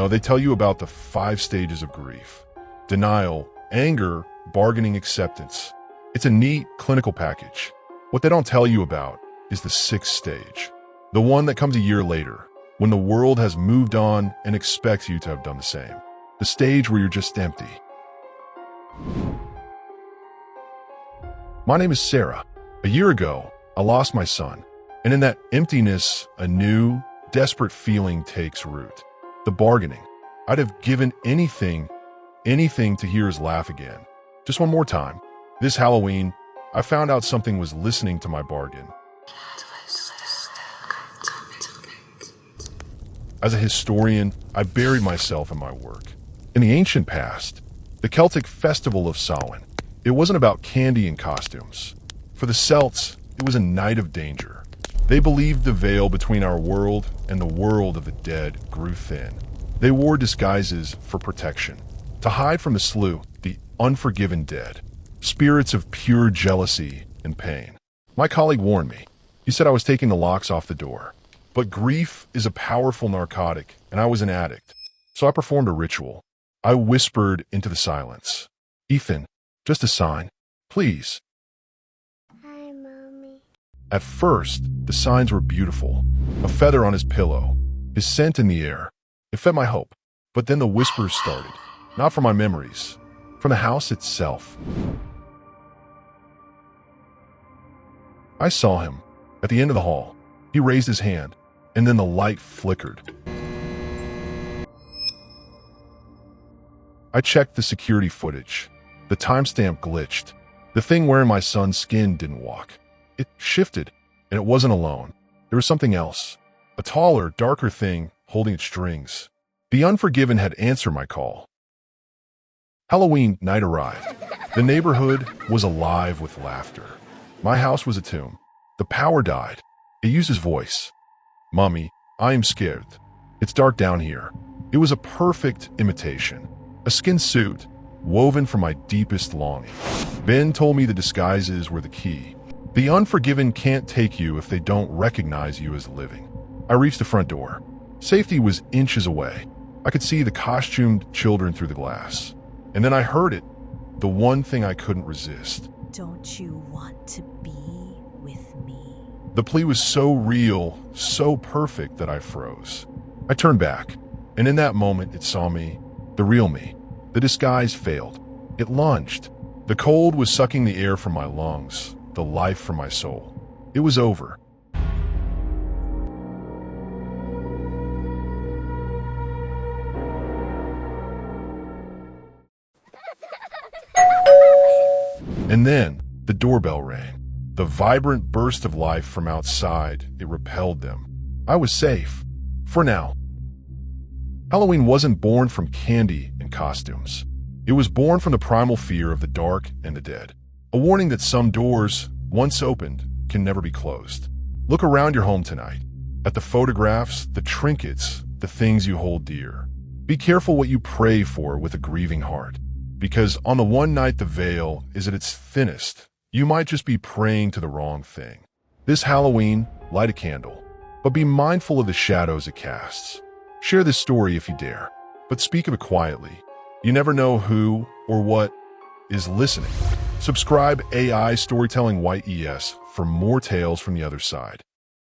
They tell you about the 5 stages of grief: denial, anger, bargaining, acceptance. It's a neat clinical package. What they don't tell you about is the 6th stage, the one that comes a year later, when the world has moved on and expects you to have done the same. The stage where you're just empty. My name is Sarah. A year ago, I lost my son, and in that emptiness, a new, desperate feeling takes root. The bargaining. I'd have given anything to hear his laugh again. Just one more time. This Halloween, I found out something was listening to my bargain. As a historian, I buried myself in my work. In the ancient past, the Celtic festival of Samhain, it wasn't about candy and costumes. For the Celts, it was a night of danger. They believed the veil between our world and the world of the dead grew thin. They wore disguises for protection, to hide from the slew, the unforgiven dead, spirits of pure jealousy and pain. My colleague warned me. He said I was taking the locks off the door. But grief is a powerful narcotic, and I was an addict. So I performed a ritual. I whispered into the silence. "Ethan, just a sign. Please." Hi, Mommy. At first, the signs were beautiful. A feather on his pillow, his scent in the air. It fed my hope. But then the whispers started. Not from my memories, from the house itself. I saw him at the end of the hall. He raised his hand, and then the light flickered. I checked the security footage. The timestamp glitched. The thing wearing my son's skin didn't walk. It shifted, and it wasn't alone. There was something else. A taller, darker thing holding its strings. The Unforgiven had answered my call. Halloween night arrived. The neighborhood was alive with laughter. My house was a tomb. The power died. It used his voice. "Mommy, I am scared. It's dark down here." It was a perfect imitation. A skin suit, woven from my deepest longing. Ben told me the disguises were the key. The Unforgiven can't take you if they don't recognize you as living. I reached the front door. Safety was inches away. I could see the costumed children through the glass. And then I heard it, the one thing I couldn't resist. "Don't you want to be with me?" The plea was so real, so perfect that I froze. I turned back, and in that moment it saw me, the real me. The disguise failed. It lunged. The cold was sucking the air from my lungs, the life from my soul. It was over. And then the doorbell rang. The vibrant burst of life from outside, it repelled them. I was safe. For now. Halloween wasn't born from candy and costumes. It was born from the primal fear of the dark and the dead. A warning that some doors, once opened, can never be closed. Look around your home tonight. At the photographs, the trinkets, the things you hold dear. Be careful what you pray for with a grieving heart. Because on the one night the veil is at its thinnest, you might just be praying to the wrong thing. This Halloween, light a candle, but be mindful of the shadows it casts. Share this story if you dare, but speak of it quietly. You never know who or what is listening. Subscribe AI Storytelling YES for more tales from the other side.